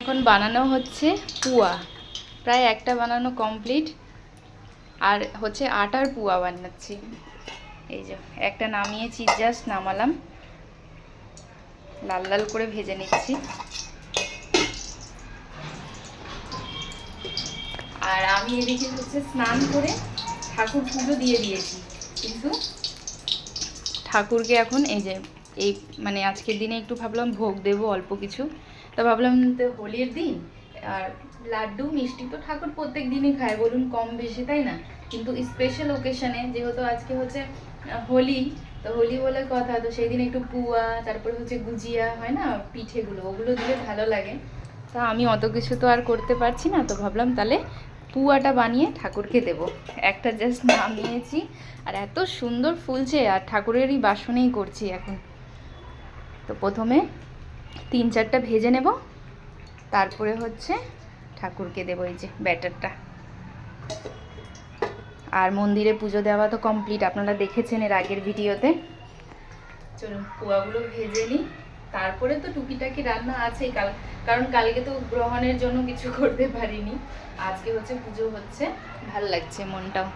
এখন বানানো হচ্ছে পুয়া, প্রায় একটা বানানো কমপ্লিট, আর হচ্ছে আটার পুয়া বানাচ্ছি। এই যে একটা নামিয়েছি, জাস্ট নামালাম, লাল লাল করে ভেজে নিচ্ছি। আর আমি এদিকে হচ্ছে স্নান করে ঠাকুর পুজো দিয়ে দিয়েছি, কিন্তু ঠাকুরকে এখন এই যে এই মানে আজকের দিনে একটু ভাবলাম ভোগ দেবো অল্প কিছু। তো ভাবলাম তো হোলির দিন, আর লাড্ডু মিষ্টি তো ঠাকুর প্রত্যেক দিনই খায়, বলুন কম বেশি, তাই না? কিন্তু স্পেশাল ওকেশনে যেহেতু আজকে হচ্ছে হোলি, তো হোলি বলে কথা, তো সেই দিন একটু পুয়া, তারপর হচ্ছে গুজিয়া হয় না, পিঠেগুলো, ওগুলো দিলে ভালো লাগে। তা আমি অত কিছু তো আর করতে পারছি না, তো ভাবলাম তাহলে পুয়াটা বানিয়ে ঠাকুরকে দেব। একটা জাস্ট নামিয়েছি, আর এত সুন্দর ফুলছে, আর ঠাকুরেরই বাসনেই করছি এখন। তো প্রথমে 3-4টা ভেজে নেব, তারপরে হচ্ছে ঠাকুরকে দেবো এই যে ব্যাটারটা। আর মন্দিরে পুজো দেওয়া তো কমপ্লিট, আপনারা দেখেছেন এর আগের ভিডিওতে। চলুন পুয়াগুলো ভেজে নিই, তারপরে তো টুকিটাকি রান্না আছেই, কারণ কালকে তো গ্রহণের জন্য কিছু করতে পারিনি, আজকে হচ্ছে পুজো হচ্ছে, ভাল লাগছে মনটাও।